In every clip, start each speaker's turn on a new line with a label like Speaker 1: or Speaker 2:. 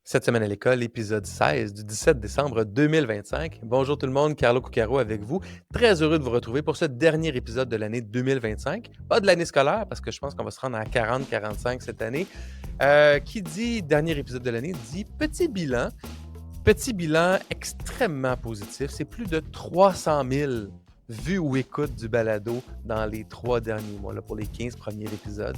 Speaker 1: Cette semaine à l'école, épisode 16 du 17 décembre 2025. Bonjour tout le monde, Carlo Cucaro avec vous. Très heureux de vous retrouver pour ce dernier épisode de l'année 2025. Pas de l'année scolaire, parce que je pense qu'on va se rendre à 40-45 cette année. Qui dit dernier épisode de l'année dit petit bilan. Petit bilan extrêmement positif. C'est plus de 300 000 vues ou écoutes du balado dans les 3 derniers mois, là, pour les 15 premiers épisodes.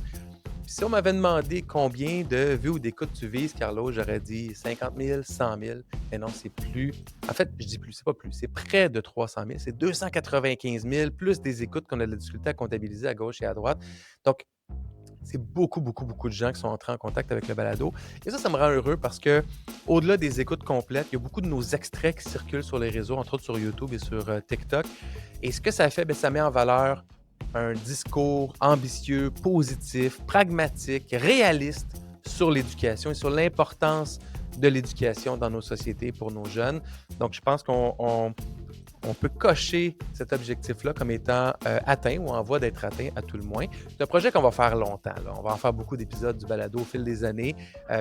Speaker 1: Puis si on m'avait demandé combien de vues ou d'écoutes tu vises, Carlo, j'aurais dit 50 000, 100 000. Mais non, c'est plus. En fait, je dis plus, c'est pas plus. C'est près de 300 000. C'est 295 000, plus des écoutes qu'on a de la difficulté à comptabiliser à gauche et à droite. Donc, c'est beaucoup, beaucoup, beaucoup de gens qui sont entrés en contact avec le balado. Et ça me rend heureux parce que, au-delà des écoutes complètes, il y a beaucoup de nos extraits qui circulent sur les réseaux, entre autres sur YouTube et sur TikTok. Et ce que ça fait, ça met en valeur un discours ambitieux, positif, pragmatique, réaliste sur l'éducation et sur l'importance de l'éducation dans nos sociétés pour nos jeunes. Donc, je pense qu'on peut cocher cet objectif-là comme étant atteint ou en voie d'être atteint à tout le moins. C'est un projet qu'on va faire longtemps. Là. On va en faire beaucoup d'épisodes du balado au fil des années,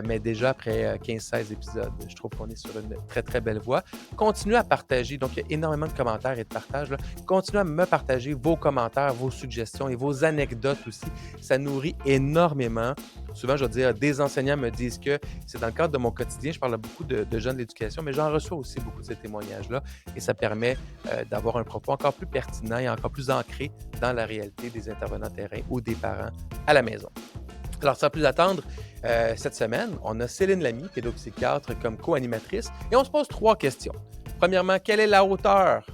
Speaker 1: mais déjà après 15-16 épisodes, je trouve qu'on est sur une très, très belle voie. Continuez à partager. Donc, il y a énormément de commentaires et de partages. Là. Continuez à me partager vos commentaires, vos suggestions et vos anecdotes aussi. Ça nourrit énormément. Souvent, je vais dire, des enseignants me disent que c'est dans le cadre de mon quotidien. Je parle à beaucoup de jeunes de l'éducation, mais j'en reçois aussi beaucoup de ces témoignages-là et ça permet d'avoir un propos encore plus pertinent et encore plus ancré dans la réalité des intervenants terrain ou des parents à la maison. Alors, sans plus attendre, cette semaine, on a Céline Lamy, pédopsychiatre, comme co-animatrice, et on se pose 3 questions. Premièrement, quelle est la hauteur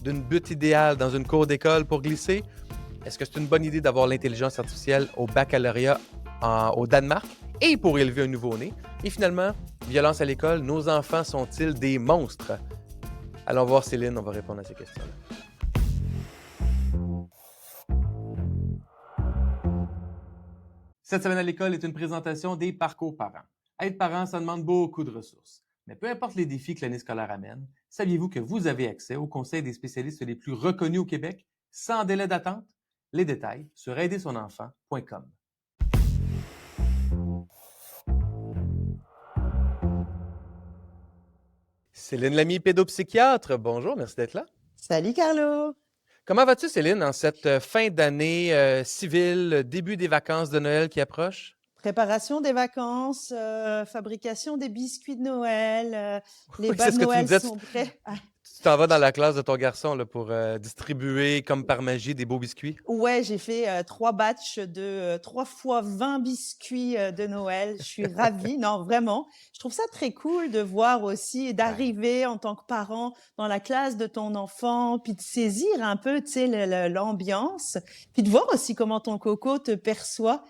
Speaker 1: d'une butte idéale dans une cour d'école pour glisser? Est-ce que c'est une bonne idée d'avoir l'intelligence artificielle au baccalauréat au Danemark et pour élever un nouveau-né? Et finalement, violence à l'école, nos enfants sont-ils des monstres? Allons voir Céline, on va répondre à ces questions-là. Cette semaine à l'école est une présentation des parcours parents. Être parent, ça demande beaucoup de ressources. Mais peu importe les défis que l'année scolaire amène, saviez-vous que vous avez accès au conseil des spécialistes les plus reconnus au Québec, sans délai d'attente? Les détails sur aidersonenfant.com. Céline Lamy, pédopsychiatre, bonjour, merci d'être là.
Speaker 2: Salut Carlo!
Speaker 1: Comment vas-tu, Céline, en cette fin d'année civile, début des vacances de Noël qui approchent?
Speaker 2: Préparation des vacances, fabrication des biscuits de Noël, les
Speaker 1: Oui,
Speaker 2: bas
Speaker 1: c'est
Speaker 2: de
Speaker 1: ce que tu me
Speaker 2: Noël
Speaker 1: disais.
Speaker 2: sont prêts.
Speaker 1: Tu t'en vas dans la classe de ton garçon là, pour distribuer, comme par magie, des beaux biscuits.
Speaker 2: Ouais, j'ai fait 3 batchs de 3 fois 20 biscuits de Noël. Je suis ravie, non, vraiment. Je trouve ça très cool de voir aussi,
Speaker 1: Ouais.
Speaker 2: d'arriver en tant que parent dans la classe de ton enfant, puis de saisir un peu, tu sais, l'ambiance, puis de voir aussi comment ton coco te perçoit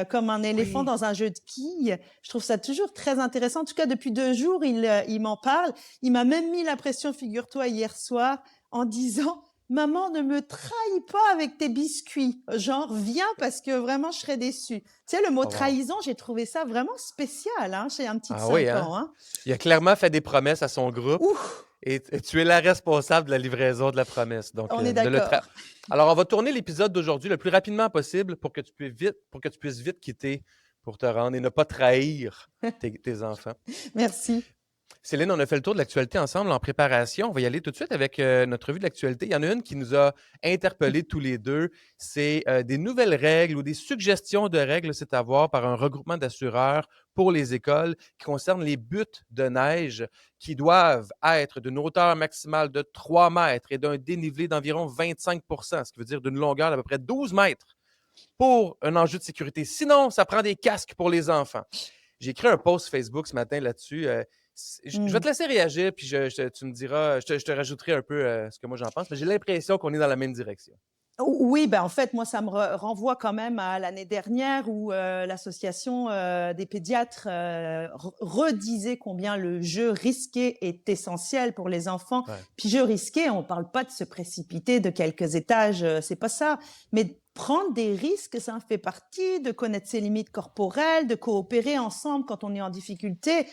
Speaker 2: comme un éléphant
Speaker 1: Oui.
Speaker 2: dans un jeu de quilles. Je trouve ça toujours très intéressant. En tout cas, depuis 2 jours, il m'en parle. Il m'a même mis la pression, figure-toi, hier soir, en disant: Maman, ne me trahis pas avec tes biscuits. Genre, viens parce que vraiment, je serais déçue. Tu sais, le mot
Speaker 1: Oh, wow.
Speaker 2: trahison, j'ai trouvé ça vraiment spécial chez un petit de
Speaker 1: Ah oui,
Speaker 2: 5
Speaker 1: hein?
Speaker 2: ans.
Speaker 1: Il a clairement fait des promesses à son groupe
Speaker 2: Ouh,
Speaker 1: et tu es la responsable de la livraison de la promesse. Donc,
Speaker 2: on est d'accord.
Speaker 1: Alors, on va tourner l'épisode d'aujourd'hui le plus rapidement possible pour que tu puisses vite quitter pour te rendre et ne pas trahir tes enfants.
Speaker 2: Merci.
Speaker 1: Céline, on a fait le tour de l'actualité ensemble en préparation. On va y aller tout de suite avec notre revue de l'actualité. Il y en a une qui nous a interpellés tous les deux. C'est des nouvelles règles ou des suggestions de règles, c'est à voir par un regroupement d'assureurs pour les écoles qui concernent les buttes de neige qui doivent être d'une hauteur maximale de 3 mètres et d'un dénivelé d'environ 25 ce qui veut dire d'une longueur d'à peu près 12 mètres pour un enjeu de sécurité. Sinon, ça prend des casques pour les enfants. J'ai écrit un post Facebook ce matin là-dessus. Je vais te laisser réagir, puis tu me diras, je te rajouterai un peu ce que moi j'en pense, mais j'ai l'impression qu'on est dans la même direction.
Speaker 2: Oui, ben en fait, moi, ça me renvoie quand même à l'année dernière où l'association des pédiatres redisait combien le jeu risqué est essentiel pour les enfants.
Speaker 1: Ouais.
Speaker 2: Puis jeu risqué, on parle pas de se précipiter de quelques étages, c'est pas ça, mais prendre des risques, ça en fait partie, de connaître ses limites corporelles, de coopérer ensemble quand on est en difficulté.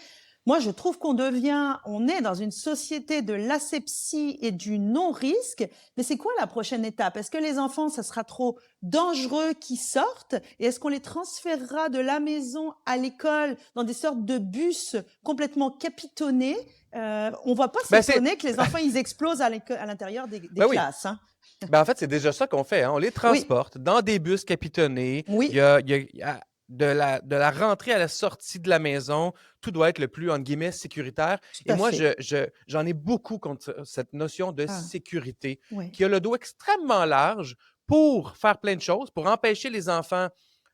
Speaker 2: Moi, je trouve on est dans une société de l'asepsie et du non-risque. Mais c'est quoi la prochaine étape? Est-ce que les enfants, ça sera trop dangereux qu'ils sortent? Et est-ce qu'on les transférera de la maison à l'école dans des sortes de bus complètement capitonnés? On va pas
Speaker 1: Ben, c'est...
Speaker 2: s'étonner que les enfants, ils explosent à l'intérieur des
Speaker 1: Ben oui.
Speaker 2: classes, hein.
Speaker 1: Ben, en fait, c'est déjà ça qu'on fait, hein. On les
Speaker 2: Oui,
Speaker 1: transporte dans des bus capitonnés.
Speaker 2: oui,
Speaker 1: Il y a de la rentrée à la sortie de la maison, tout doit être le plus, entre guillemets, sécuritaire.
Speaker 2: tout
Speaker 1: Et
Speaker 2: à
Speaker 1: moi,
Speaker 2: fait.
Speaker 1: j'en ai beaucoup contre cette notion de
Speaker 2: Ah,
Speaker 1: sécurité
Speaker 2: oui,
Speaker 1: qui a le dos extrêmement large pour faire plein de choses, pour empêcher les enfants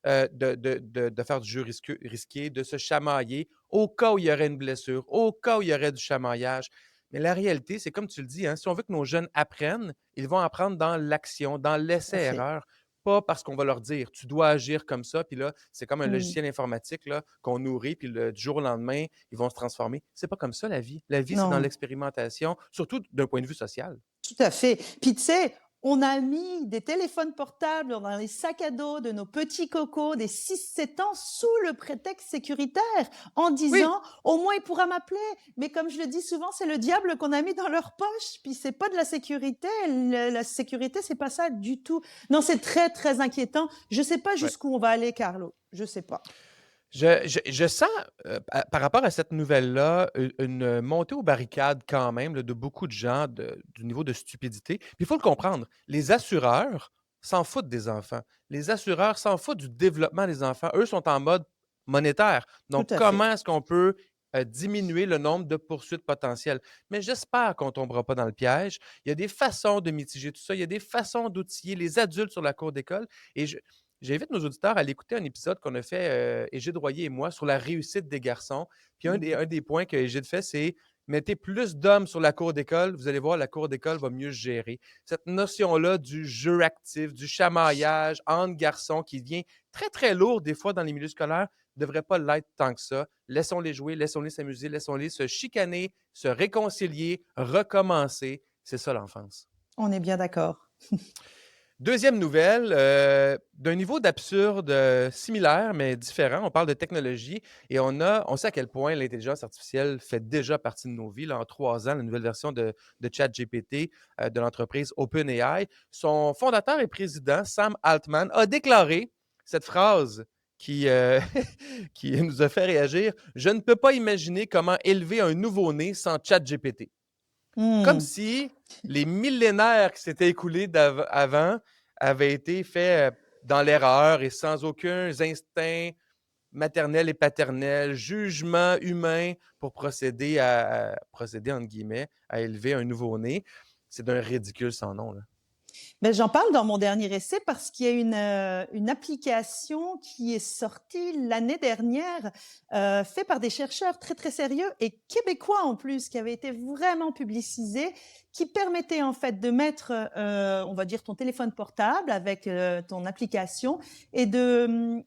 Speaker 1: de faire du jeu risqué, de se chamailler au cas où il y aurait une blessure, au cas où il y aurait du chamaillage. Mais la réalité, c'est comme tu le dis, hein, si on veut que nos jeunes apprennent, ils vont apprendre dans l'action, dans
Speaker 2: tout à fait.
Speaker 1: l'essai-erreur, pas parce qu'on va leur dire tu dois agir comme ça, puis là, c'est comme un
Speaker 2: Hmm.
Speaker 1: logiciel informatique là, qu'on nourrit, puis du jour au lendemain, ils vont se transformer. C'est pas comme ça la vie. La vie, c'est dans
Speaker 2: Non.
Speaker 1: l'expérimentation, surtout d'un point de vue social.
Speaker 2: Tout à fait. Puis tu sais, on a mis des téléphones portables dans les sacs à dos de nos petits cocos des 6, 7 ans sous le prétexte sécuritaire, en
Speaker 1: Oui,
Speaker 2: disant au moins il pourra m'appeler. Mais comme je le dis souvent, c'est le diable qu'on a mis dans leur poche. Puis c'est pas de la sécurité. La sécurité, c'est pas ça du tout. Non, c'est très très inquiétant. Je sais pas
Speaker 1: ouais.
Speaker 2: jusqu'où on va aller, Carlo. Je sais pas.
Speaker 1: Je sens, par rapport à cette nouvelle-là, une montée aux barricades quand même là, de beaucoup de gens du niveau de stupidité. Puis il faut le comprendre, les assureurs s'en foutent des enfants. Les assureurs s'en foutent du développement des enfants. Eux sont en mode monétaire.
Speaker 2: Tout
Speaker 1: Donc,
Speaker 2: à fait.
Speaker 1: comment est-ce qu'on peut diminuer le nombre de poursuites potentielles? Mais j'espère qu'on ne tombera pas dans le piège. Il y a des façons de mitiger tout ça. Il y a des façons d'outiller les adultes sur la cour d'école. Et j'invite nos auditeurs à aller écouter un épisode qu'on a fait, Égide Royer et moi, sur la réussite des garçons. Puis
Speaker 2: Mhm.
Speaker 1: un des points que Égide fait, c'est mettez plus d'hommes sur la cour d'école, vous allez voir, la cour d'école va mieux se gérer. Cette notion-là du jeu actif, du chamaillage entre garçons qui devient très, très lourd des fois dans les milieux scolaires, ne devrait pas l'être tant que ça. Laissons-les jouer, laissons-les s'amuser, laissons-les se chicaner, se réconcilier, recommencer. C'est ça l'enfance.
Speaker 2: On est bien d'accord.
Speaker 1: Deuxième nouvelle, d'un niveau d'absurde similaire, mais différent. On parle de technologie et on sait à quel point l'intelligence artificielle fait déjà partie de nos vies. Là, en 3 ans, la nouvelle version de ChatGPT de l'entreprise OpenAI, son fondateur et président, Sam Altman, a déclaré cette phrase qui nous a fait réagir. Je ne peux pas imaginer comment élever un nouveau-né sans ChatGPT. Comme
Speaker 2: Hmm.
Speaker 1: si les millénaires qui s'étaient écoulés avant avaient été faits dans l'erreur et sans aucun instinct maternel et paternel, jugement humain pour procéder, entre guillemets, à élever un nouveau-né. C'est d'un ridicule sans nom, là.
Speaker 2: Ben, j'en parle dans mon dernier essai parce qu'il y a une application qui est sortie l'année dernière, faite par des chercheurs très très sérieux et québécois en plus, qui avait été vraiment publicisée, qui permettait en fait de mettre, on va dire, ton téléphone portable avec ton application et de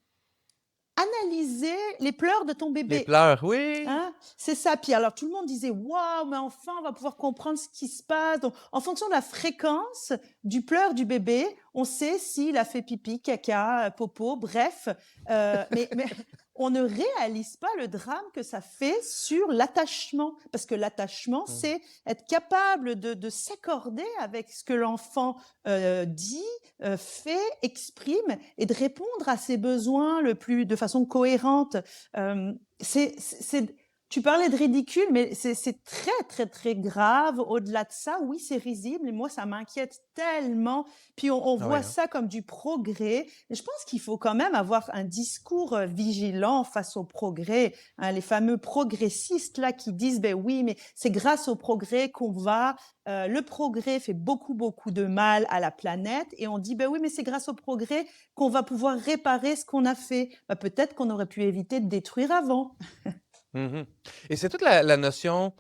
Speaker 2: analyser les pleurs de ton
Speaker 1: Les
Speaker 2: bébé.
Speaker 1: pleurs, oui.
Speaker 2: Hein? C'est ça. Puis alors tout le monde disait waouh, mais enfin on va pouvoir comprendre ce qui se passe. Donc en fonction de la fréquence du pleur du bébé, on sait s'il a fait pipi, caca, popo, bref. Mais on ne réalise pas le drame que ça fait sur l'attachement, parce que l'attachement,
Speaker 1: Mm.
Speaker 2: c'est être capable de s'accorder avec ce que l'enfant dit, fait, exprime, et de répondre à ses besoins de façon cohérente. Euh, c'est, tu parlais de ridicule, mais c'est très, très, très grave. Au-delà de ça, oui, c'est risible. Et moi, ça m'inquiète tellement. Puis on
Speaker 1: Ah ouais,
Speaker 2: voit
Speaker 1: hein?
Speaker 2: ça comme du progrès. Mais je pense qu'il faut quand même avoir un discours vigilant face au progrès. Hein, les fameux progressistes là qui disent, ben oui, mais c'est grâce au progrès qu'on va. Le progrès fait beaucoup, beaucoup de mal à la planète. Et on dit, ben oui, mais c'est grâce au progrès qu'on va pouvoir réparer ce qu'on a fait. Ben, peut-être qu'on aurait pu éviter de détruire avant.
Speaker 1: Mhm. Et c'est toute la notion,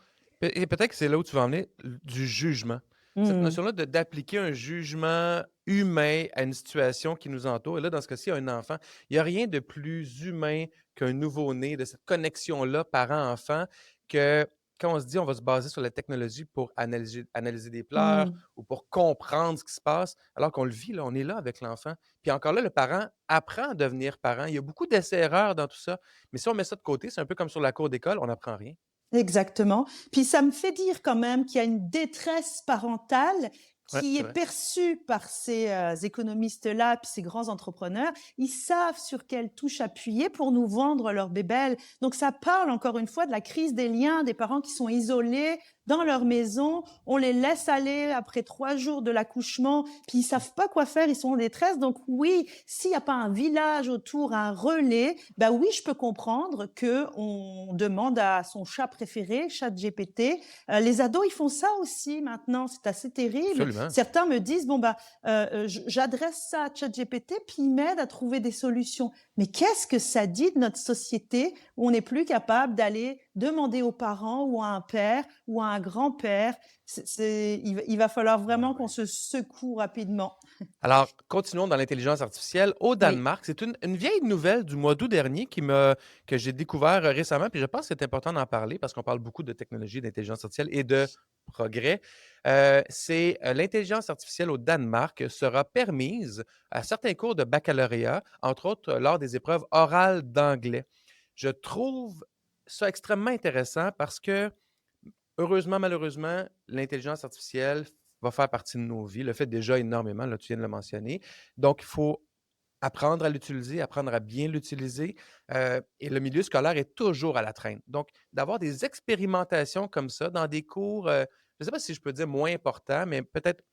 Speaker 1: et peut-être que c'est là où tu vas emmener, du jugement. Cette
Speaker 2: Mmh.
Speaker 1: notion-là d'appliquer un jugement humain à une situation qui nous entoure. Et là, dans ce cas-ci, un enfant, il n'y a rien de plus humain qu'un nouveau-né, de cette connexion-là parent-enfant, que quand on se dit on va se baser sur la technologie pour analyser des pleurs
Speaker 2: Mmh.
Speaker 1: ou pour comprendre ce qui se passe, alors qu'on le vit, là, on est là avec l'enfant. Puis encore là, le parent apprend à devenir parent. Il y a beaucoup d'essais-erreurs dans tout ça. Mais si on met ça de côté, c'est un peu comme sur la cour d'école, on n'apprend rien.
Speaker 2: Exactement. Puis ça me fait dire quand même qu'il y a une détresse parentale
Speaker 1: Ouais,
Speaker 2: qui
Speaker 1: c'est
Speaker 2: est
Speaker 1: vrai.
Speaker 2: perçue par ces économistes-là, puis ces grands entrepreneurs. Ils savent sur quelle touche appuyer pour nous vendre leur bébelle. Donc ça parle encore une fois de la crise des liens, des parents qui sont isolés dans leur maison. On les laisse aller après 3 jours de l'accouchement, puis ils savent pas quoi faire, ils sont en détresse. Donc oui, s'il n'y a pas un village autour, un relais, ben oui, je peux comprendre que on demande à son chat préféré, ChatGPT. Les ados, ils font ça aussi maintenant. C'est assez terrible.
Speaker 1: Absolument.
Speaker 2: Certains me disent bon bah, j'adresse ça à ChatGPT, puis il m'aide à trouver des solutions. Mais qu'est-ce que ça dit de notre société où on n'est plus capable d'aller demander aux parents ou à un père ou à un grand-père? Il va falloir
Speaker 1: Ouais,
Speaker 2: vraiment qu'on
Speaker 1: ouais.
Speaker 2: se secoue rapidement.
Speaker 1: Alors, continuons dans l'intelligence artificielle. Au
Speaker 2: Oui.
Speaker 1: Danemark, c'est une vieille nouvelle du mois d'août dernier que j'ai découvert récemment, puis je pense que c'est important d'en parler parce qu'on parle beaucoup de technologie, d'intelligence artificielle et de progrès. L'intelligence artificielle au Danemark sera permise à certains cours de baccalauréat, entre autres lors des épreuves orales d'anglais. Je trouve ça extrêmement intéressant parce que heureusement, malheureusement, l'intelligence artificielle va faire partie de nos vies, le fait déjà énormément, là, tu viens de le mentionner. Donc, il faut apprendre à l'utiliser, apprendre à bien l'utiliser. Et le milieu scolaire est toujours à la traîne. Donc, d'avoir des expérimentations comme ça dans des cours, je ne sais pas si je peux dire moins importants, mais peut-être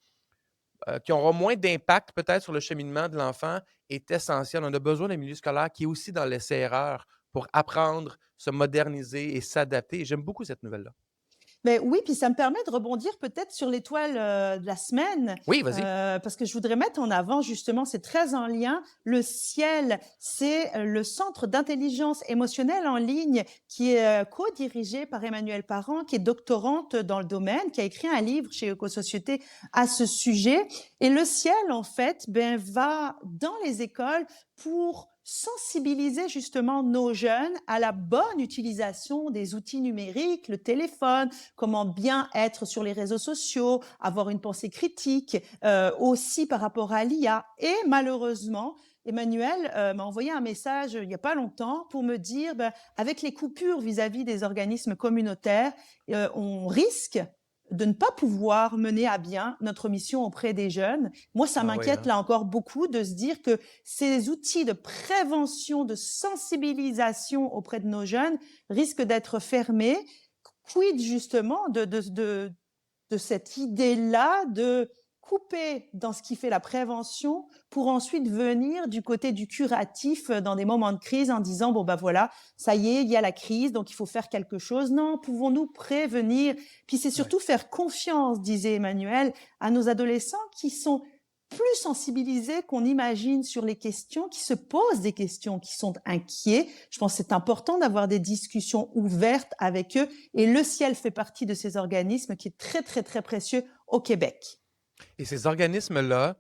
Speaker 1: qui auront moins d'impact peut-être sur le cheminement de l'enfant est essentiel. On a besoin d'un milieu scolaire qui est aussi dans l'essai-erreur pour apprendre, se moderniser et s'adapter. Et j'aime beaucoup cette nouvelle-là.
Speaker 2: Mais oui, puis ça me permet de rebondir peut-être sur l'étoile de la semaine,
Speaker 1: Oui, vas-y.
Speaker 2: parce que je voudrais mettre en avant justement, c'est très en lien, le ciel, c'est le centre d'intelligence émotionnelle en ligne qui est co-dirigé par Emmanuelle Parent, qui est doctorante dans le domaine, qui a écrit un livre chez Ecosociété à ce sujet. Et le ciel, en fait, ben, va dans les écoles pour sensibiliser justement nos jeunes à la bonne utilisation des outils numériques, le téléphone, comment bien être sur les réseaux sociaux, avoir une pensée critique, aussi par rapport à l'IA. Et malheureusement, Emmanuel m'a envoyé un message il n'y a pas longtemps pour me dire, ben, avec les coupures vis-à-vis des organismes communautaires, on risque de ne pas pouvoir mener à bien notre mission auprès des jeunes. Moi, ça
Speaker 1: Ah oui,
Speaker 2: m'inquiète
Speaker 1: hein?
Speaker 2: là encore beaucoup de se dire que ces outils de prévention, de sensibilisation auprès de nos jeunes risquent d'être fermés. Quid justement de cette idée-là de couper dans ce qui fait la prévention pour ensuite venir du côté du curatif dans des moments de crise en disant bon ben voilà, ça y est, il y a la crise, donc il faut faire quelque chose. Non, pouvons-nous prévenir? Puis c'est
Speaker 1: Ouais.
Speaker 2: surtout faire confiance, disait Emmanuel, à nos adolescents qui sont plus sensibilisés qu'on imagine sur les questions, qui se posent des questions, qui sont inquiets. Je pense que c'est important d'avoir des discussions ouvertes avec eux. Et le ciel fait partie de ces organismes qui est très, très, très précieux au Québec.
Speaker 1: Et ces organismes-là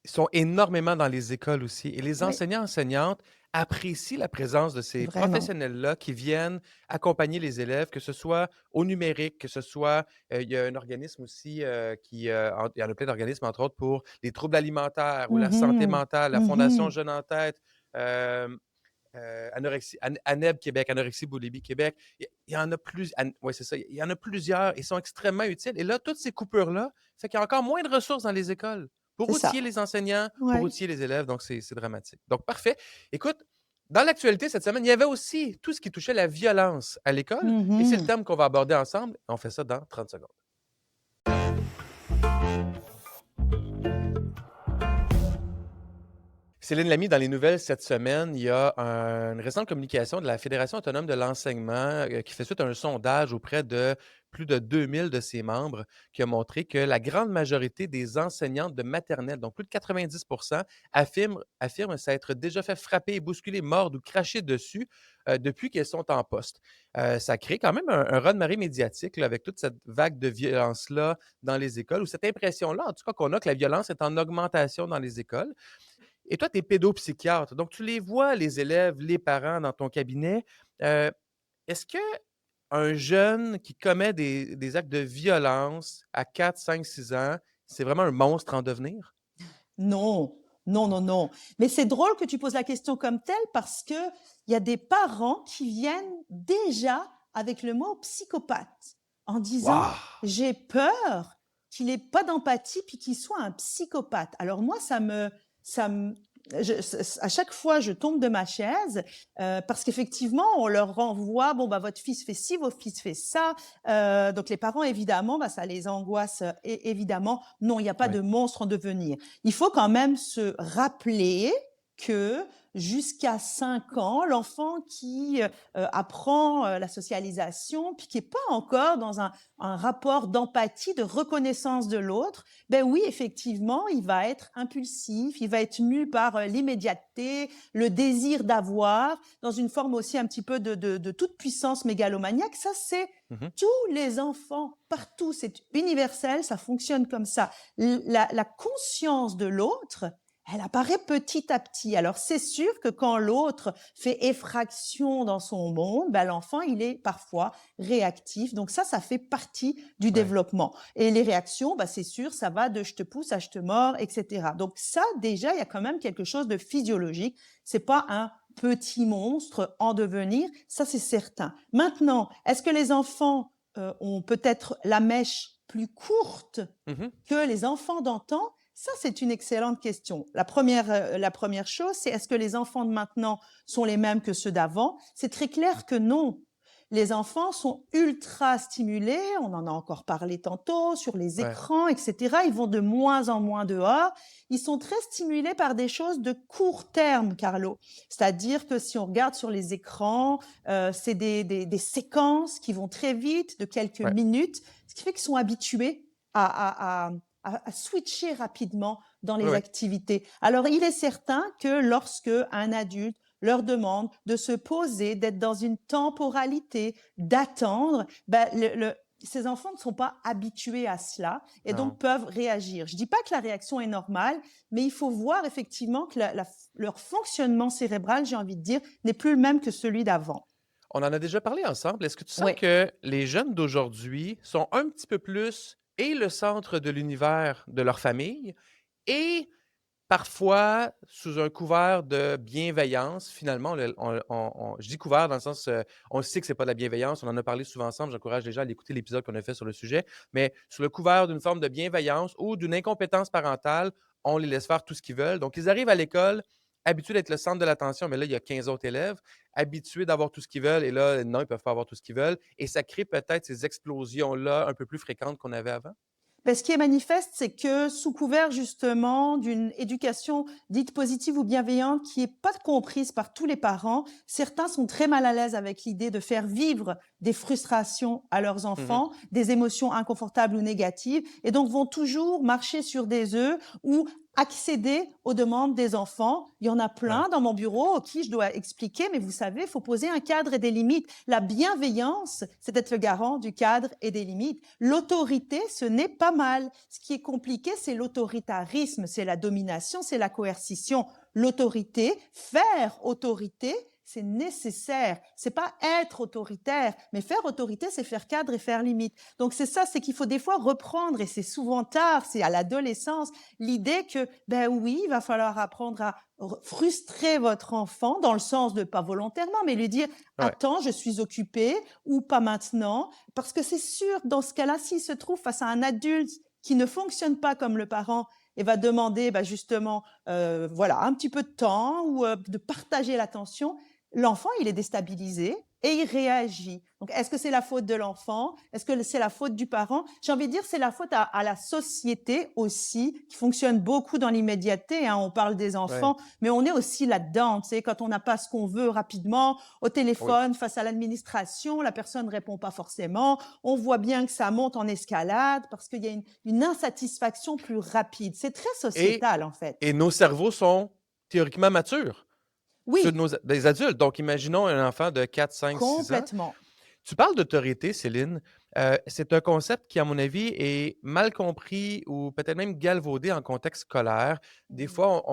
Speaker 1: sont énormément dans les écoles aussi. Et les
Speaker 2: Oui,
Speaker 1: enseignants, enseignantes apprécient la présence de ces
Speaker 2: vraiment.
Speaker 1: professionnels-là qui viennent accompagner les élèves, que ce soit au numérique, que ce soit, il y a un organisme aussi il y en a plein d'organismes, entre autres, pour les troubles alimentaires ou la santé
Speaker 2: Mhm.
Speaker 1: mentale, la Fondation
Speaker 2: Mhm.
Speaker 1: Jeunes en tête, ANEB Québec, Anorexie Boulimie Québec. Il y en a plus. Oui, c'est ça. Il y en a plusieurs. Ils sont extrêmement utiles. Et là, toutes ces coupures-là, fait qu'il y a encore moins de ressources dans les écoles pour
Speaker 2: C'est
Speaker 1: outiller
Speaker 2: ça.
Speaker 1: les enseignants, pour
Speaker 2: Ouais.
Speaker 1: outiller les élèves. Donc, c'est dramatique. Donc, parfait. Écoute, dans l'actualité cette semaine, il y avait aussi tout ce qui touchait la violence à l'école. Et c'est le
Speaker 2: Mhm.
Speaker 1: thème qu'on va aborder ensemble. On fait ça dans 30 secondes. Céline Lamy, dans les nouvelles cette semaine, il y a une récente communication de la Fédération autonome de l'enseignement qui fait suite à un sondage auprès de plus de 2000 de ses membres qui a montré que la grande majorité des enseignantes de maternelle, donc plus de 90 affirment s'être déjà fait frapper, bousculer, mordre ou cracher dessus depuis qu'elles sont en poste. Ça crée quand même un raz-de-marée médiatique là, avec toute cette vague de violence-là dans les écoles, ou cette impression-là, en tout cas, qu'on a que la violence est en augmentation dans les écoles. Et toi, tu es pédopsychiatre, donc tu les vois, les élèves, les parents dans ton cabinet. Heu, Est-ce qu'un jeune qui commet des actes de violence à 4, 5, 6 ans, c'est vraiment un monstre en devenir?
Speaker 2: Non, non, non, non. Mais c'est drôle que tu poses la question comme telle parce que il y a des parents qui viennent déjà avec le mot psychopathe en disant,
Speaker 1: Waouh!
Speaker 2: j'ai peur qu'il ait pas d'empathie puis qu'il soit un psychopathe. Alors moi, ça me, à chaque fois, je tombe de ma chaise parce qu'effectivement, on leur renvoie, bon, bah, votre fils fait ci, votre fils fait ça. Donc, les parents, évidemment, bah, ça les angoisse. Et évidemment, non, il n'y a pas
Speaker 1: Ouais,
Speaker 2: de monstre en devenir. Il faut quand même se rappeler que jusqu'à 5 ans, l'enfant qui apprend la socialisation, puis qui n'est pas encore dans un rapport d'empathie, de reconnaissance de l'autre, ben oui, effectivement, il va être impulsif, il va être mu par l'immédiateté, le désir d'avoir, dans une forme aussi un petit peu de toute puissance mégalomaniaque. Ça, c'est
Speaker 1: mhm,
Speaker 2: tous les enfants, partout, c'est universel, ça fonctionne comme ça. La conscience de l'autre, elle apparaît petit à petit. Alors, c'est sûr que quand l'autre fait effraction dans son monde, ben, l'enfant, il est parfois réactif. Donc ça fait partie du
Speaker 1: ouais,
Speaker 2: développement. Et les réactions, ben, c'est sûr, ça va de je te pousse à je te mords, etc. Donc ça, déjà, il y a quand même quelque chose de physiologique. C'est pas un petit monstre en devenir, ça c'est certain. Maintenant, est-ce que les enfants ont peut-être la mèche plus courte
Speaker 1: mhm,
Speaker 2: que les enfants d'antan? Ça, c'est une excellente question. La première chose, c'est est-ce que les enfants de maintenant sont les mêmes que ceux d'avant? C'est très clair que non. Les enfants sont ultra stimulés, on en a encore parlé tantôt, sur les
Speaker 1: ouais,
Speaker 2: écrans, etc. Ils vont de moins en moins dehors. Ils sont très stimulés par des choses de court terme, Carlo. C'est-à-dire que si on regarde sur les écrans, c'est des séquences qui vont très vite, de quelques
Speaker 1: ouais,
Speaker 2: minutes, ce qui fait qu'ils sont habitués à switcher rapidement dans
Speaker 1: ouais,
Speaker 2: les
Speaker 1: ouais.
Speaker 2: activités. Alors, il est certain que lorsque un adulte leur demande de se poser, d'être dans une temporalité, d'attendre, ben, ces enfants ne sont pas habitués à cela et donc
Speaker 1: Non.
Speaker 2: peuvent réagir. Je ne dis pas que la réaction est normale, mais il faut voir effectivement que leur fonctionnement cérébral, j'ai envie de dire, n'est plus le même que celui d'avant.
Speaker 1: On en a déjà parlé ensemble. Est-ce que tu sens
Speaker 2: Oui.
Speaker 1: que les jeunes d'aujourd'hui sont un petit peu plus et le centre de l'univers de leur famille et parfois sous un couvert de bienveillance, finalement, je dis couvert dans le sens, on sait que c'est pas de la bienveillance, on en a parlé souvent ensemble, j'encourage les gens à aller écouter l'épisode qu'on a fait sur le sujet, mais sous le couvert d'une forme de bienveillance ou d'une incompétence parentale, on les laisse faire tout ce qu'ils veulent. Donc, ils arrivent à l'école habitués d'être le centre de l'attention, mais là, il y a 15 autres élèves, habitués d'avoir tout ce qu'ils veulent, et là, non, ils peuvent pas avoir tout ce qu'ils veulent, et ça crée peut-être ces explosions-là un peu plus fréquentes qu'on avait avant?
Speaker 2: Ben, ce qui est manifeste, c'est que sous couvert justement d'une éducation dite positive ou bienveillante qui n'est pas comprise par tous les parents, certains sont très mal à l'aise avec l'idée de faire vivre des frustrations à leurs
Speaker 1: Mhm.
Speaker 2: enfants, des émotions inconfortables ou négatives, et donc vont toujours marcher sur des œufs ou accéder aux demandes des enfants. Il y en a
Speaker 1: Ouais,
Speaker 2: plein dans mon bureau qui je dois expliquer, mais vous savez, il faut poser un cadre et des limites. La bienveillance, c'est être le garant du cadre et des limites. L'autorité, ce n'est pas mal. Ce qui est compliqué, c'est l'autoritarisme, c'est la domination, c'est la coercition. L'autorité, faire autorité, c'est nécessaire. C'est pas être autoritaire, mais faire autorité, c'est faire cadre et faire limite. Donc c'est ça, c'est qu'il faut des fois reprendre, et c'est souvent tard, c'est à l'adolescence, l'idée que, ben oui, il va falloir apprendre à frustrer votre enfant, dans le sens de pas volontairement, mais lui dire,
Speaker 1: ouais.
Speaker 2: attends, je suis occupé, ou pas maintenant, parce que c'est sûr, dans ce cas-là, s'il se trouve face à un adulte qui ne fonctionne pas comme le parent et va demander justement voilà, un petit peu de temps ou de partager l'attention, l'enfant, il est déstabilisé et il réagit. Donc, est-ce que c'est la faute de l'enfant? Est-ce que c'est la faute du parent? J'ai envie de dire, c'est la faute à la société aussi, qui fonctionne beaucoup dans l'immédiateté. Hein. On parle des
Speaker 1: Ouais.
Speaker 2: enfants, mais on est aussi là-dedans. Tu sais, quand on n'a pas ce qu'on veut rapidement, au
Speaker 1: Oui.
Speaker 2: téléphone, face à l'administration, la personne ne répond pas forcément. On voit bien que ça monte en escalade parce qu'il y a une insatisfaction plus rapide. C'est très
Speaker 1: Et
Speaker 2: sociétal, en fait.
Speaker 1: et nos cerveaux sont théoriquement matures, ceux de
Speaker 2: Oui,
Speaker 1: des adultes. Donc imaginons un enfant de 4, 5, 6 ans.
Speaker 2: complètement.
Speaker 1: Tu parles d'autorité, Céline. C'est un concept qui, à mon avis, est mal compris ou peut-être même galvaudé en contexte scolaire. Des
Speaker 2: Mhm.
Speaker 1: fois,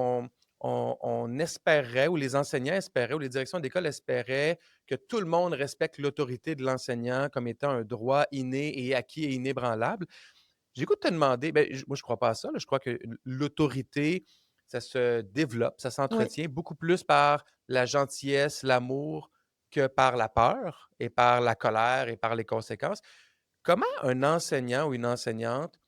Speaker 1: on espérait, ou les enseignants espéraient, ou les directions d'école espéraient que tout le monde respecte l'autorité de l'enseignant comme étant un droit inné et acquis et inébranlable. J'ai goût de te demander, ben, moi je crois pas à ça, là. Je crois que l'autorité, ça se développe, ça
Speaker 2: Oui.
Speaker 1: s'entretient beaucoup plus par la gentillesse, l'amour. que par la peur et par la colère et par les conséquences. Comment un enseignant ou une enseignante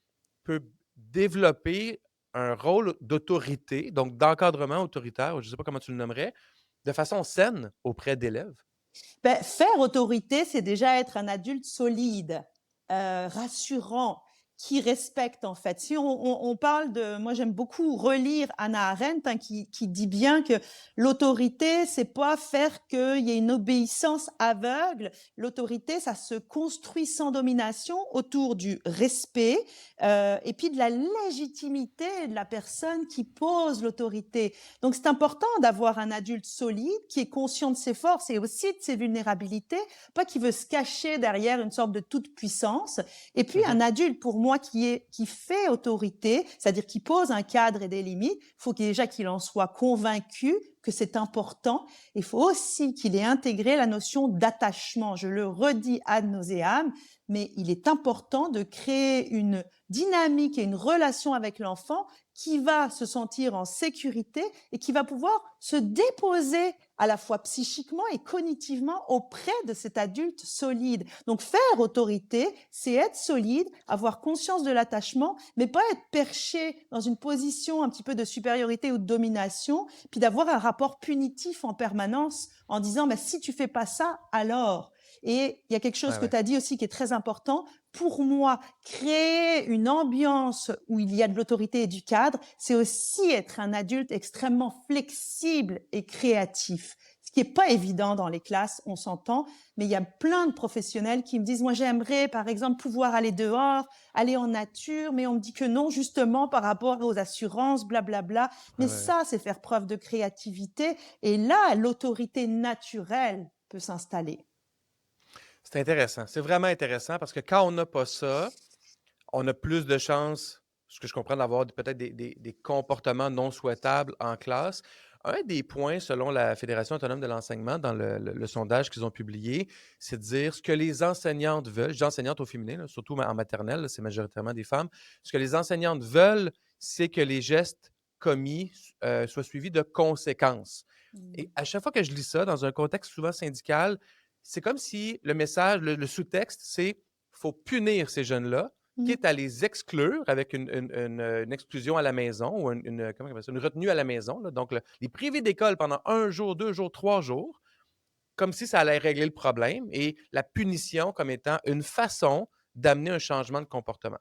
Speaker 1: peut développer un rôle d'autorité, donc d'encadrement autoritaire, ou je ne sais pas comment tu le nommerais, de façon saine auprès d'élèves?
Speaker 2: Ben, faire autorité, c'est déjà être un adulte solide, rassurant, qui respecte en fait. Si on parle de, moi j'aime beaucoup relire Hannah Arendt qui dit bien que l'autorité, c'est pas faire qu'il y ait une obéissance aveugle. L'autorité, ça se construit sans domination autour du respect et puis de la légitimité de la personne qui pose l'autorité. Donc c'est important d'avoir un adulte solide qui est conscient de ses forces et aussi de ses vulnérabilités, pas qui veut se cacher derrière une sorte de toute puissance. Et puis un adulte, pour moi, qui fait autorité, c'est-à-dire qui pose un cadre et des limites, il faut déjà qu'il en soit convaincu que c'est important. Il faut aussi qu'il ait intégré la notion d'attachement. Je le redis ad nauseam, mais il est important de créer une dynamique et une relation avec l'enfant qui va se sentir en sécurité et qui va pouvoir se déposer à la fois psychiquement et cognitivement auprès de cet adulte solide. Donc faire autorité, c'est être solide, avoir conscience de l'attachement, mais pas être perché dans une position un petit peu de supériorité ou de domination, puis d'avoir un rapport punitif en permanence en disant bah, si tu fais pas ça, alors. Et il y a quelque chose que tu as dit aussi qui est très important. Pour moi, créer une ambiance où il y a de l'autorité et du cadre, c'est aussi être un adulte extrêmement flexible et créatif. Ce qui n'est pas évident dans les classes, on s'entend, mais il y a plein de professionnels qui me disent, moi j'aimerais par exemple pouvoir aller dehors, aller en nature, mais on me dit que non, justement par rapport aux assurances, blablabla. Mais ça, c'est faire preuve de créativité. Et là, l'autorité naturelle peut s'installer.
Speaker 1: C'est intéressant. C'est vraiment intéressant parce que quand on n'a pas ça, on a plus de chances, ce que je comprends, d'avoir peut-être des comportements non souhaitables en classe. Un des points, selon la Fédération autonome de l'enseignement, dans le sondage qu'ils ont publié, c'est de dire ce que les enseignantes veulent. Je dis enseignantes au féminin, là, surtout en maternelle, là, c'est majoritairement des femmes. Ce que les enseignantes veulent, c'est que les gestes commis soient suivis de conséquences. Et à chaque fois que je lis ça, dans un contexte souvent syndical, c'est comme si le message, le sous-texte, c'est faut punir ces jeunes-là, quitte à les exclure avec une exclusion à la maison ou comment on appelle ça, une retenue à la maison. Là. Donc, les priver d'école pendant 1 jour, 2 jours, 3 jours, comme si ça allait régler le problème et la punition comme étant une façon d'amener un changement de comportement.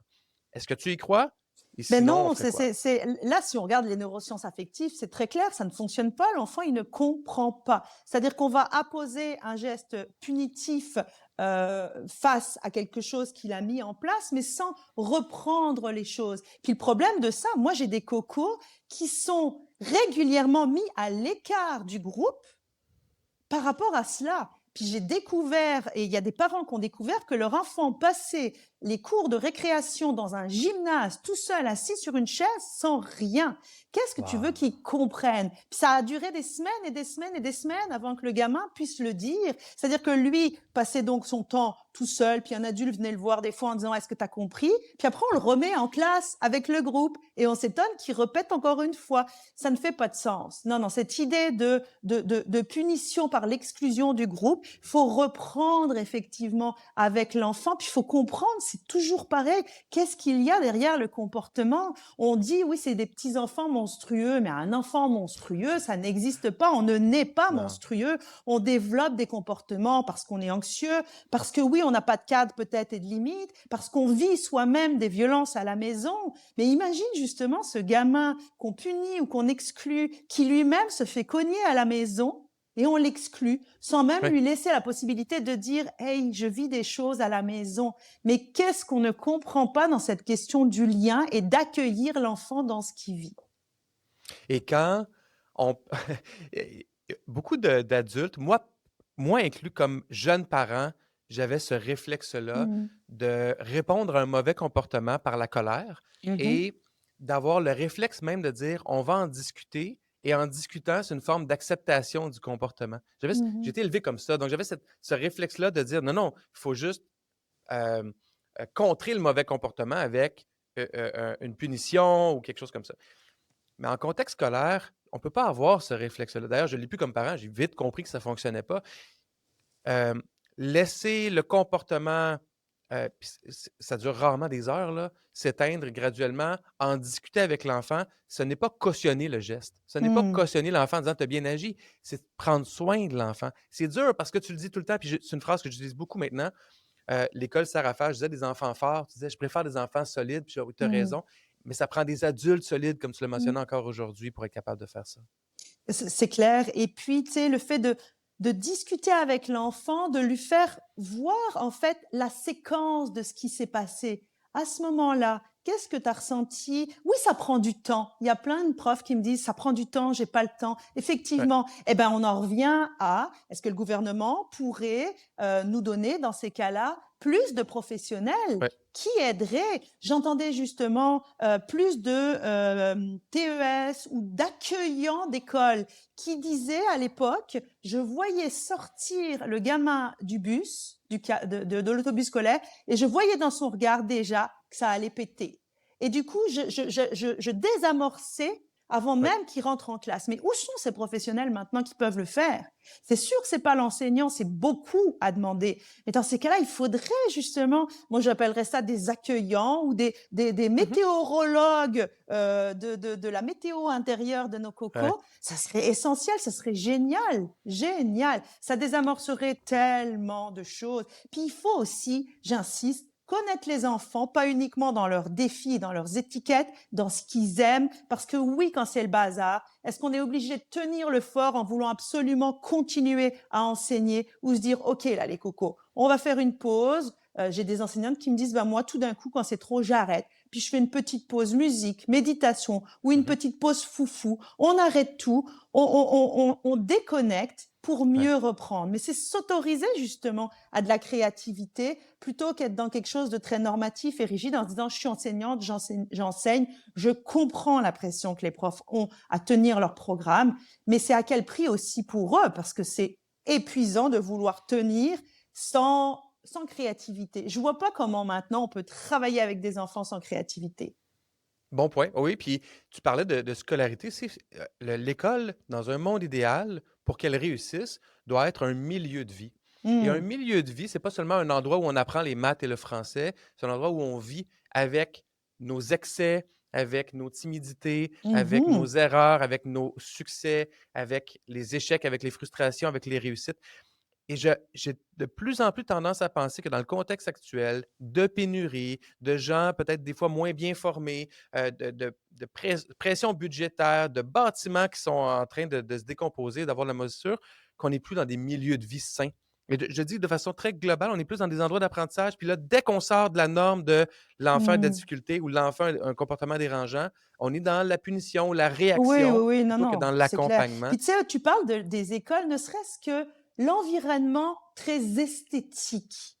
Speaker 1: Est-ce que tu y crois? Et
Speaker 2: Mais
Speaker 1: sinon, on
Speaker 2: non,
Speaker 1: ferait quoi?
Speaker 2: là, si on regarde les neurosciences affectives, c'est très clair, ça ne fonctionne pas, l'enfant, il ne comprend pas. C'est-à-dire qu'on va apposer un geste punitif face à quelque chose qu'il a mis en place, mais sans reprendre les choses. Puis le problème de ça, moi, j'ai des cocos qui sont régulièrement mis à l'écart du groupe par rapport à cela. Puis j'ai découvert, et il y a des parents qui ont découvert que leur enfant passait les cours de récréation dans un gymnase, tout seul, assis sur une chaise, sans rien. Qu'est-ce que tu veux qu'ils comprennent? Puis ça a duré des semaines et des semaines et des semaines avant que le gamin puisse le dire. C'est-à-dire que lui passait donc son temps tout seul, puis un adulte venait le voir des fois en disant « Est-ce que tu as compris ?» Puis après, on le remet en classe avec le groupe et on s'étonne qu'il répète encore une fois. Ça ne fait pas de sens. Non, non, cette idée de punition par l'exclusion du groupe, il faut reprendre effectivement avec l'enfant, puis il faut comprendre, c'est toujours pareil. Qu'est-ce qu'il y a derrière le comportement? On dit, oui, c'est des petits enfants monstrueux, mais un enfant monstrueux, ça n'existe pas. On ne naît pas monstrueux. On développe des comportements parce qu'on est anxieux, parce que oui, on n'a pas de cadre peut-être et de limite, parce qu'on vit soi-même des violences à la maison. Mais imagine justement ce gamin qu'on punit ou qu'on exclut, qui lui-même se fait cogner à la maison, et on l'exclut, sans même lui laisser la possibilité de dire « Hey, je vis des choses à la maison ». Mais qu'est-ce qu'on ne comprend pas dans cette question du lien et d'accueillir l'enfant dans ce qu'il vit?
Speaker 1: Et quand on... beaucoup d'adultes, moi inclus comme jeune parent, j'avais ce réflexe-là de répondre à un mauvais comportement par la colère et d'avoir le réflexe même de dire on va en discuter et en discutant, c'est une forme d'acceptation du comportement. J'ai été élevé comme ça, donc j'avais ce réflexe-là de dire non, non, il faut juste contrer le mauvais comportement avec une punition ou quelque chose comme ça. Mais en contexte scolaire, on ne peut pas avoir ce réflexe-là. D'ailleurs, je ne l'ai plus comme parent, j'ai vite compris que ça ne fonctionnait pas. euh, laisser le comportement, puis ça dure rarement des heures, là, s'éteindre graduellement, en discuter avec l'enfant, ce n'est pas cautionner le geste. Ce n'est pas
Speaker 2: Mmh.
Speaker 1: cautionner l'enfant en disant tu as bien agi, c'est prendre soin de l'enfant. C'est dur parce que tu le dis tout le temps, puis c'est une phrase que j'utilise beaucoup maintenant. L'école sert à faire, je disais des enfants forts, tu disais je préfère des enfants solides, puis tu as
Speaker 2: Mmh.
Speaker 1: raison, mais ça prend des adultes solides, comme tu le
Speaker 2: Mmh.
Speaker 1: mentionnes encore aujourd'hui, pour être capable de faire ça.
Speaker 2: C'est clair. Et puis, tu sais, le fait de discuter avec l'enfant, de lui faire voir, en fait, la séquence de ce qui s'est passé. À ce moment-là, qu'est-ce que tu as ressenti? Oui, ça prend du temps. Il y a plein de profs qui me disent, ça prend du temps, j'ai pas le temps.
Speaker 1: Ouais,
Speaker 2: Effectivement, eh ben, on en revient à, est-ce que le gouvernement pourrait nous donner, dans ces cas-là, plus de professionnels
Speaker 1: ouais.
Speaker 2: qui aideraient? J'entendais justement plus de TES ou d'accueillants d'école qui disait à l'époque, je voyais sortir le gamin du bus, de l'autobus scolaire, et je voyais dans son regard déjà que ça allait péter. Et du coup, je désamorçais avant
Speaker 1: Ouais.
Speaker 2: même qu'il rentre en classe. Mais où sont ces professionnels maintenant qui peuvent le faire? C'est sûr que c'est pas l'enseignant, c'est beaucoup à demander. Mais dans ces cas-là, il faudrait justement, moi j'appellerais ça des accueillants ou des
Speaker 1: Mhm.
Speaker 2: météorologues de la météo intérieure de nos
Speaker 1: Ouais.
Speaker 2: cocos. Ça serait essentiel, ça serait génial, génial. Ça désamorcerait tellement de choses. Puis il faut aussi, j'insiste, connaître les enfants, pas uniquement dans leurs défis, dans leurs étiquettes, dans ce qu'ils aiment, parce que oui, quand c'est le bazar, est-ce qu'on est obligé de tenir le fort en voulant absolument continuer à enseigner ou se dire, OK, là, les cocos, on va faire une pause. J'ai des enseignantes qui me disent, bah, moi, tout d'un coup, quand c'est trop, j'arrête. Puis je fais une petite pause musique, méditation ou une
Speaker 1: Mhm.
Speaker 2: petite pause foufou. On arrête tout, on déconnecte pour
Speaker 1: Ouais.
Speaker 2: mieux reprendre. Mais c'est s'autoriser justement à de la créativité plutôt qu'être dans quelque chose de très normatif et rigide en se disant je suis enseignante, j'enseigne, je comprends la pression que les profs ont à tenir leur programme, mais c'est à quel prix aussi pour eux parce que c'est épuisant de vouloir tenir sans créativité. Je vois pas comment maintenant on peut travailler avec des enfants sans créativité.
Speaker 1: Bon point. Oui, puis tu parlais de scolarité. L'école, dans un monde idéal, pour qu'elle réussisse, doit être un milieu de vie. Et un
Speaker 2: Mmh.
Speaker 1: milieu de vie, c'est pas seulement un endroit où on apprend les maths et le français, c'est un endroit où on vit avec nos excès, avec nos timidités, avec nos
Speaker 2: Mmh.
Speaker 1: erreurs, avec nos succès, avec les échecs, avec les frustrations, avec les réussites. Et j'ai de plus en plus tendance à penser que dans le contexte actuel de pénurie, de gens peut-être des fois moins bien formés, pression budgétaire, de bâtiments qui sont en train de se décomposer, d'avoir de la moisissure, qu'on n'est plus dans des milieux de vie sains. Et je dis de façon très globale, on est plus dans des endroits d'apprentissage. Puis là, dès qu'on sort de la norme de l'enfant a de la
Speaker 2: Mmh.
Speaker 1: difficulté ou l'enfant a un comportement dérangeant, on est dans la punition ou la
Speaker 2: Oui, oui,
Speaker 1: réaction
Speaker 2: oui, non,
Speaker 1: plutôt que
Speaker 2: non,
Speaker 1: dans
Speaker 2: c'est clair.
Speaker 1: l'accompagnement.
Speaker 2: Puis tu sais, tu parles des écoles, ne serait-ce que l'environnement très esthétique.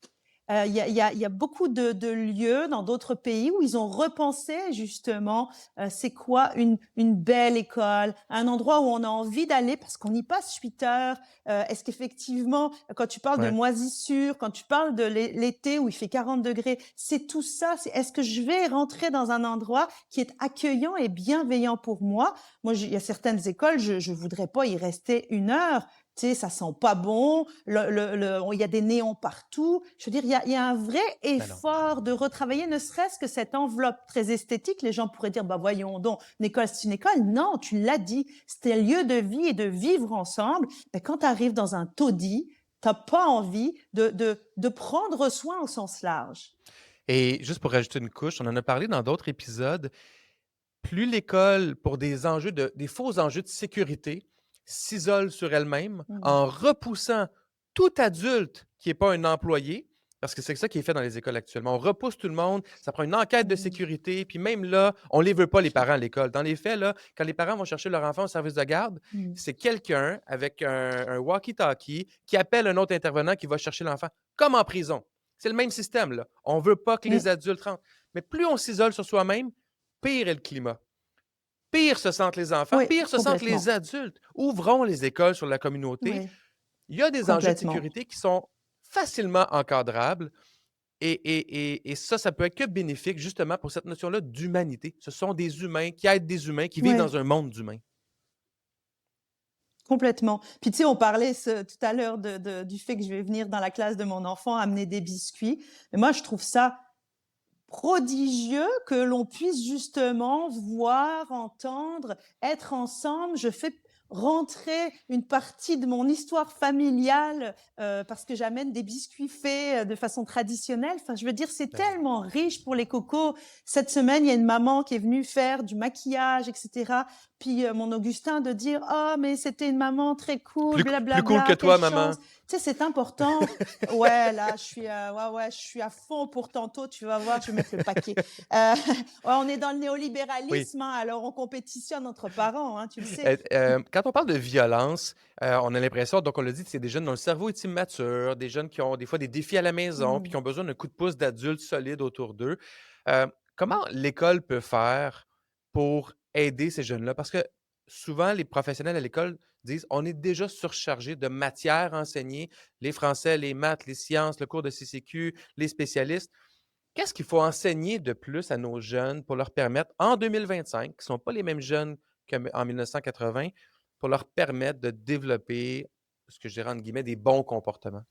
Speaker 2: Il y a beaucoup de lieux dans d'autres pays où ils ont repensé justement c'est quoi une belle école, un endroit où on a envie d'aller parce qu'on y passe 8 heures. Est-ce qu'effectivement, quand tu parles de
Speaker 1: Ouais.
Speaker 2: moisissure, quand tu parles de l'été où il fait 40 degrés, c'est tout ça. Est-ce que je vais rentrer dans un endroit qui est accueillant et bienveillant pour moi? Moi, il y a certaines écoles, je voudrais pas y rester 1 heure. Tu sais, ça sent pas bon, il y a des néons partout. Je veux dire, il y a un vrai
Speaker 1: Ben non.
Speaker 2: effort de retravailler, ne serait-ce que cette enveloppe très esthétique. Les gens pourraient dire, bah voyons donc, une école, c'est une école. Non, tu l'as dit, c'est un lieu de vie et de vivre ensemble. Ben, quand tu arrives dans un taudis, t'as pas envie de prendre soin au sens large.
Speaker 1: Et juste pour rajouter une couche, on en a parlé dans d'autres épisodes, plus l'école, pour des faux enjeux de sécurité, s'isole sur elle-même
Speaker 2: Mm.
Speaker 1: en repoussant tout adulte qui n'est pas un employé, parce que c'est ça qui est fait dans les écoles actuellement. On repousse tout le monde, ça prend une enquête de
Speaker 2: Mm.
Speaker 1: sécurité, puis même là, on ne les veut pas, les parents, à l'école. Dans les faits, là, quand les parents vont chercher leur enfant au service de garde,
Speaker 2: Mm.
Speaker 1: c'est quelqu'un avec un walkie-talkie qui appelle un autre intervenant qui va chercher l'enfant, comme en prison. C'est le même système, là. On ne veut pas que les
Speaker 2: Mm.
Speaker 1: adultes rentrent. Mais plus on s'isole sur soi-même, pire est le climat. Pire se sentent les enfants,
Speaker 2: Oui,
Speaker 1: pire se sentent les
Speaker 2: complètement.
Speaker 1: adultes. Ouvrons les écoles sur la communauté.
Speaker 2: Oui,
Speaker 1: Il y a des enjeux de
Speaker 2: complètement.
Speaker 1: sécurité qui sont facilement encadrables et ça peut être que bénéfique justement pour cette notion-là d'humanité. Ce sont des humains qui aident des humains, qui vivent
Speaker 2: Oui.
Speaker 1: dans un monde d'humains.
Speaker 2: Complètement. Puis tu sais, on parlait tout à l'heure du fait que je vais venir dans la classe de mon enfant amener des biscuits. Mais moi, je trouve ça prodigieux que l'on puisse justement voir, entendre, être ensemble. Je fais rentrer une partie de mon histoire familiale parce que j'amène des biscuits faits de façon traditionnelle. Enfin, je veux dire, c'est
Speaker 1: Ben oui.
Speaker 2: tellement riche pour les cocos. Cette semaine, il y a une maman qui est venue faire du maquillage, etc. Puis mon Augustin de dire, oh, mais c'était une maman très cool,
Speaker 1: Plus cool que
Speaker 2: blablabla, quelle
Speaker 1: toi, maman.
Speaker 2: chance. Tu sais, c'est important. Ouais, là, je suis à fond pour tantôt. Tu vas voir, je vais mettre le paquet. Ouais, on est dans le
Speaker 1: Oui.
Speaker 2: néolibéralisme, hein, alors on compétitionne entre parents, hein, tu le sais.
Speaker 1: Quand on parle de violence, on a l'impression, donc on l'a dit, que c'est des jeunes dont le cerveau est immature, des jeunes qui ont des fois des défis à la maison, puis qui ont besoin d'un coup de pouce d'adultes solides autour d'eux. Comment l'école peut faire pour aider ces jeunes-là? Parce que souvent, les professionnels à l'école disent on est déjà surchargé de matières enseignées, les français, les maths, les sciences, le cours de CCQ, les spécialistes. Qu'est-ce qu'il faut enseigner de plus à nos jeunes pour leur permettre, en 2025, qui ne sont pas les mêmes jeunes qu'en 1980, pour leur permettre de développer, ce que je dirais entre guillemets, des bons comportements?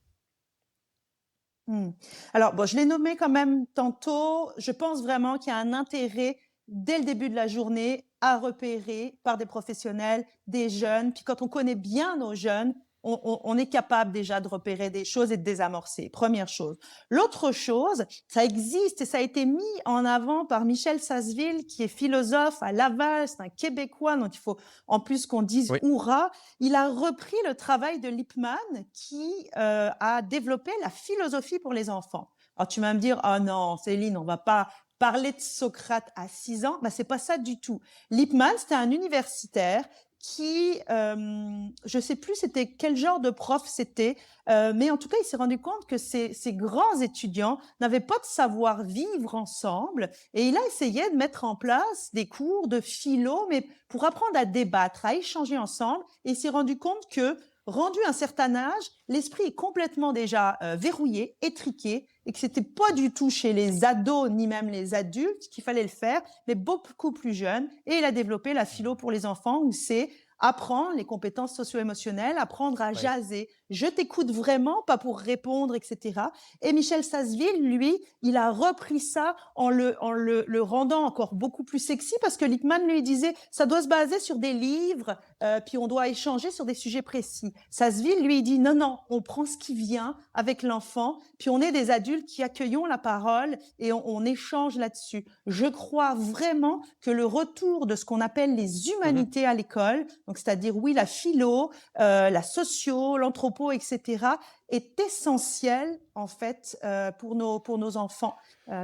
Speaker 2: Mmh. Alors, bon, je l'ai nommé quand même tantôt. Je pense vraiment qu'il y a un intérêt dès le début de la journée à repérer par des professionnels, des jeunes. Puis quand on connaît bien nos jeunes, on est capable déjà de repérer des choses et de désamorcer. Première chose. L'autre chose, ça existe et ça a été mis en avant par Michel Sasseville, qui est philosophe à Laval, c'est un Québécois, donc il faut en plus qu'on dise
Speaker 1: Oui.
Speaker 2: hurrah. Il a repris le travail de Lippmann qui a développé la philosophie pour les enfants. Alors tu vas me dire, oh non, Céline, on va pas parler de Socrate à 6 ans. Ben, c'est pas ça du tout. Lippmann, c'était un universitaire qui, je sais plus c'était quel genre de prof c'était, mais en tout cas, il s'est rendu compte que ces grands étudiants n'avaient pas de savoir-vivre ensemble et il a essayé de mettre en place des cours de philo, mais pour apprendre à débattre, à échanger ensemble et il s'est rendu compte que rendu un certain âge, l'esprit est complètement déjà verrouillé, étriqué, et que c'était pas du tout chez les ados ni même les adultes qu'il fallait le faire, mais beaucoup plus jeunes. Et il a développé la philo pour les enfants, où c'est apprendre les compétences socio-émotionnelles, apprendre à
Speaker 1: Oui.
Speaker 2: jaser. Je t'écoute vraiment, pas pour répondre, etc. Et Michel Sasseville, lui, il a repris ça en le rendant encore beaucoup plus sexy, parce que Lippmann lui disait, ça doit se baser sur des livres, puis on doit échanger sur des sujets précis. Sasseville, lui, il dit, non, non, on prend ce qui vient avec l'enfant, puis on est des adultes qui accueillons la parole et on échange là-dessus. Je crois vraiment que le retour de ce qu'on appelle les
Speaker 1: Mhm.
Speaker 2: humanités à l'école, donc c'est-à-dire, oui, la philo, la socio, l'anthropo, etc., est essentiel, en fait, pour nos enfants.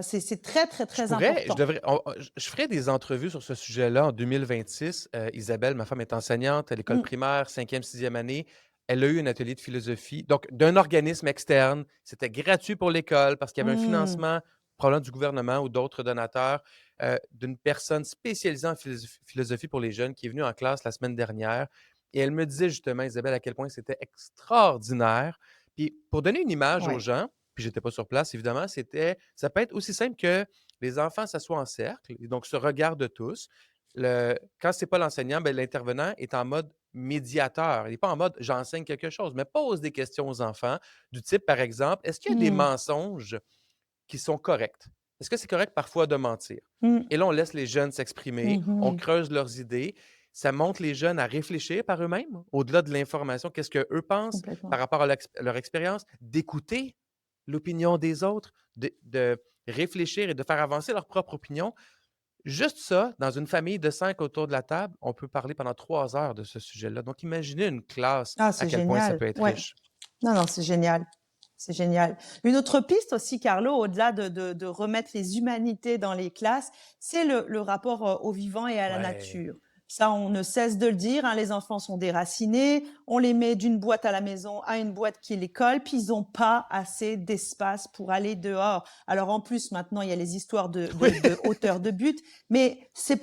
Speaker 2: C'est très, très, très important.
Speaker 1: Je ferai des entrevues sur ce sujet-là en 2026. Isabelle, ma femme est enseignante à l'école
Speaker 2: Mm.
Speaker 1: primaire, 5e, 6e année. Elle a eu un atelier de philosophie, donc d'un organisme externe. C'était gratuit pour l'école parce qu'il y avait un
Speaker 2: Mm.
Speaker 1: financement, probablement du gouvernement ou d'autres donateurs, d'une personne spécialisée en philosophie pour les jeunes qui est venue en classe la semaine dernière. Et elle me disait justement, Isabelle, à quel point c'était extraordinaire. Puis pour donner une image aux
Speaker 2: Ouais.
Speaker 1: gens, puis j'étais pas sur place, évidemment, ça peut être aussi simple que les enfants s'assoient en cercle et donc se regardent tous. Quand c'est pas l'enseignant, ben, l'intervenant est en mode médiateur. Il n'est pas en mode j'enseigne quelque chose, mais pose des questions aux enfants du type, par exemple, est-ce qu'il y a des
Speaker 2: Mm.
Speaker 1: mensonges qui sont corrects? Est-ce que c'est correct parfois de mentir?
Speaker 2: Mm.
Speaker 1: Et là, on laisse les jeunes s'exprimer, on
Speaker 2: Mhm.
Speaker 1: creuse leurs idées. Ça montre les jeunes à réfléchir par eux-mêmes, au-delà de l'information, qu'est-ce qu'eux pensent par
Speaker 2: Complètement.
Speaker 1: rapport à leur expérience, d'écouter l'opinion des autres, de réfléchir et de faire avancer leur propre opinion. Juste ça, dans une famille de 5 autour de la table, on peut parler pendant 3 heures de ce sujet-là. Donc, imaginez une classe,
Speaker 2: Ah,
Speaker 1: à
Speaker 2: c'est
Speaker 1: quel point ça
Speaker 2: génial.
Speaker 1: peut être
Speaker 2: Ouais.
Speaker 1: riche.
Speaker 2: Non, non, c'est génial. C'est génial. Une autre piste aussi, Carlo, au-delà de remettre les humanités dans les classes, c'est le rapport au vivant et à la
Speaker 1: Ouais.
Speaker 2: nature. Ça, on ne cesse de le dire, hein, les enfants sont déracinés, on les met d'une boîte à la maison à une boîte qui est l'école, puis ils n'ont pas assez d'espace pour aller dehors. Alors en plus, maintenant, il y a les histoires
Speaker 1: Oui.
Speaker 2: de hauteur de but, mais c'est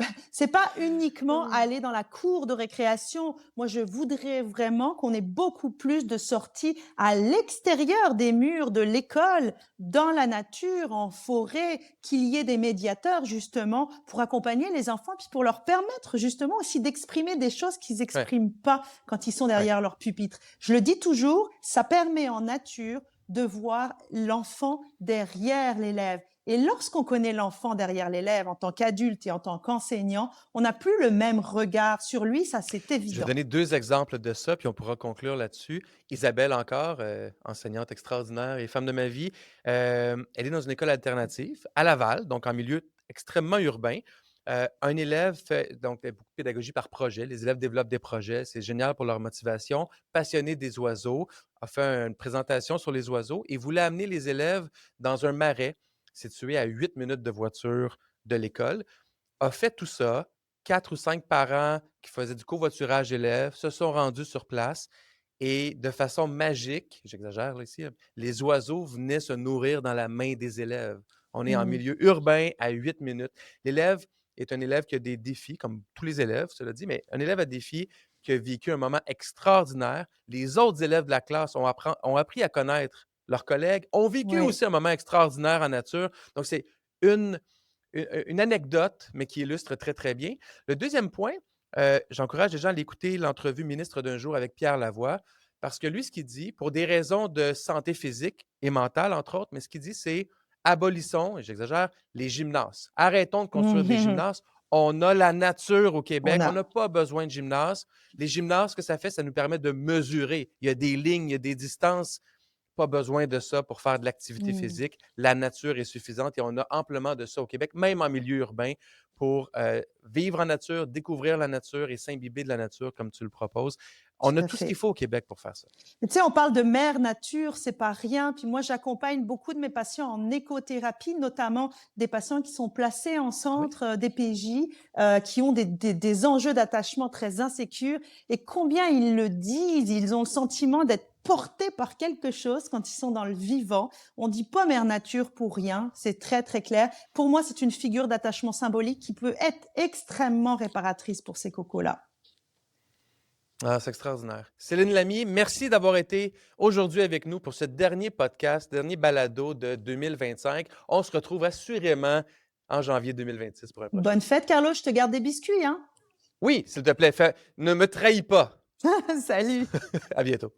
Speaker 2: pas uniquement aller dans la cour de récréation. Moi, je voudrais vraiment qu'on ait beaucoup plus de sorties à l'extérieur des murs de l'école, dans la nature, en forêt, qu'il y ait des médiateurs justement pour accompagner les enfants, puis pour leur permettre justement moment aussi d'exprimer des choses qu'ils
Speaker 1: Ouais,
Speaker 2: n'expriment pas quand ils sont
Speaker 1: ouais.
Speaker 2: derrière leur pupitre. Je le dis toujours, ça permet en nature de voir l'enfant derrière l'élève. Et lorsqu'on connaît l'enfant derrière l'élève en tant qu'adulte et en tant qu'enseignant, on n'a plus le même regard sur lui, ça c'est
Speaker 1: Je vais
Speaker 2: évident.
Speaker 1: donner 2 exemples de ça, puis on pourra conclure là-dessus. Isabelle encore, enseignante extraordinaire et femme de ma vie, elle est dans une école alternative à Laval, donc en milieu extrêmement urbain. Un élève fait donc beaucoup de pédagogie par projet. Les élèves développent des projets, c'est génial pour leur motivation. Passionné des oiseaux, a fait une présentation sur les oiseaux et voulait amener les élèves dans un marais situé à 8 minutes de voiture de l'école. A fait tout ça. 4 ou 5 parents qui faisaient du covoiturage d'élèves se sont rendus sur place et de façon magique, j'exagère là, ici, là, les oiseaux venaient se nourrir dans la main des élèves. On est en
Speaker 2: Mmh.
Speaker 1: milieu urbain à 8 minutes. L'élève est un élève qui a des défis, comme tous les élèves, cela dit, mais un élève à défi qui a vécu un moment extraordinaire. Les autres élèves de la classe ont appris à connaître leurs collègues, ont vécu
Speaker 2: Oui,
Speaker 1: aussi un moment extraordinaire en nature. Donc, c'est une une anecdote, mais qui illustre très, très bien. Le deuxième point, j'encourage les gens à aller écouter l'entrevue Ministre d'un jour avec Pierre Lavoie, parce que lui, ce qu'il dit, pour des raisons de santé physique et mentale, entre autres, mais ce qu'il dit, c'est abolissons, et j'exagère, les gymnases. Arrêtons de construire des
Speaker 2: mmh.
Speaker 1: gymnases. On a la nature au
Speaker 2: On
Speaker 1: Québec. On
Speaker 2: a,
Speaker 1: n'a pas besoin de gymnases. Les gymnases, ce que ça fait, ça nous permet de mesurer. Il y a des lignes, il y a des distances. Pas besoin de ça pour faire de l'activité
Speaker 2: mmh.
Speaker 1: physique. La nature est suffisante et on a amplement de ça au Québec, même en milieu urbain, pour vivre en nature, découvrir la nature et s'imbiber de la nature comme tu le proposes. On
Speaker 2: Tout
Speaker 1: a
Speaker 2: à
Speaker 1: tout ce qu'il
Speaker 2: fait.
Speaker 1: faut au Québec pour faire ça.
Speaker 2: Mais tu sais, on parle de mère nature, c'est pas rien. Puis moi, j'accompagne beaucoup de mes patients en écothérapie, notamment des patients qui sont placés en
Speaker 1: Oui.
Speaker 2: centre DPJ, qui ont des enjeux d'attachement très insécures. Et combien ils le disent, ils ont le sentiment d'être portés par quelque chose quand ils sont dans le vivant. On dit pas mère nature pour rien, c'est très très clair. Pour moi, c'est une figure d'attachement symbolique qui peut être extrêmement réparatrice pour ces cocos-là.
Speaker 1: Ah, c'est extraordinaire. Céline Lamy, merci d'avoir été aujourd'hui avec nous pour ce dernier podcast, dernier balado de 2025. On se retrouve assurément en janvier 2026 pour un prochain.
Speaker 2: Bonne fête, Carlo, je te garde des biscuits, hein?
Speaker 1: Oui, s'il te plaît, ne me trahis pas.
Speaker 2: Salut!
Speaker 1: À bientôt.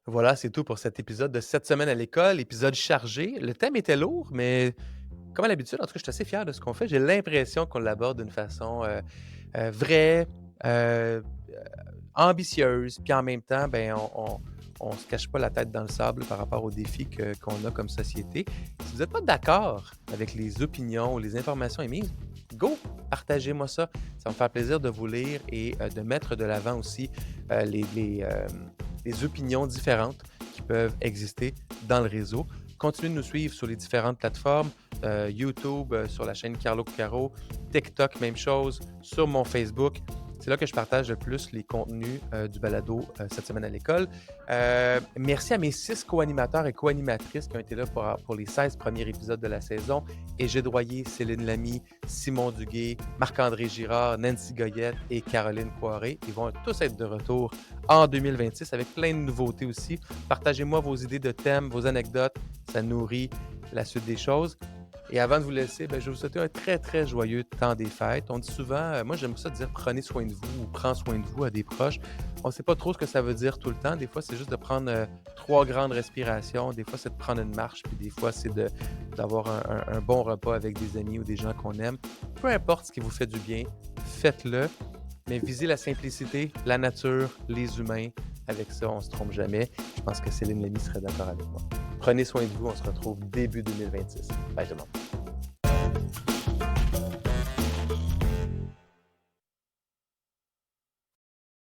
Speaker 1: Voilà, c'est tout pour cet épisode de cette semaine à l'école, épisode chargé. Le thème était lourd, mais comme à l'habitude, en tout cas, je suis assez fier de ce qu'on fait. J'ai l'impression qu'on l'aborde d'une façon vraie, euh, ambitieuse, puis en même temps, ben, on se cache pas la tête dans le sable par rapport aux défis qu'on a comme société. Si vous n'êtes pas d'accord avec les opinions ou les informations émises, go, partagez-moi ça. Ça va me faire plaisir de vous lire et de mettre de l'avant aussi les opinions différentes qui peuvent exister dans le réseau. Continuez de nous suivre sur les différentes plateformes, YouTube, sur la chaîne Carlo Cuccaro, TikTok, même chose, sur mon Facebook. C'est là que je partage le plus les contenus du balado cette semaine à l'école. Merci à mes 6 co-animateurs et co-animatrices qui ont été là pour les 16 premiers épisodes de la saison. Égide Royer, Céline Lamy, Simon Duguay, Marc-André Girard, Nancy Goyette et Caroline Poiré. Ils vont tous être de retour en 2026 avec plein de nouveautés aussi. Partagez-moi vos idées de thèmes, vos anecdotes. Ça nourrit la suite des choses. Et avant de vous laisser, je vais vous souhaiter un très, très joyeux temps des fêtes. On dit souvent, moi j'aime ça dire prenez soin de vous ou prends soin de vous à des proches. On ne sait pas trop ce que ça veut dire tout le temps. Des fois, c'est juste de prendre 3 grandes respirations. Des fois, c'est de prendre une marche. Puis des fois, c'est d'avoir un bon repas avec des amis ou des gens qu'on aime. Peu importe ce qui vous fait du bien, faites-le. Mais visez la simplicité, la nature, les humains. Avec ça, on ne se trompe jamais. Je pense que Céline Lamy serait d'accord avec moi. Prenez soin de vous. On se retrouve début 2026. Bye tout le monde.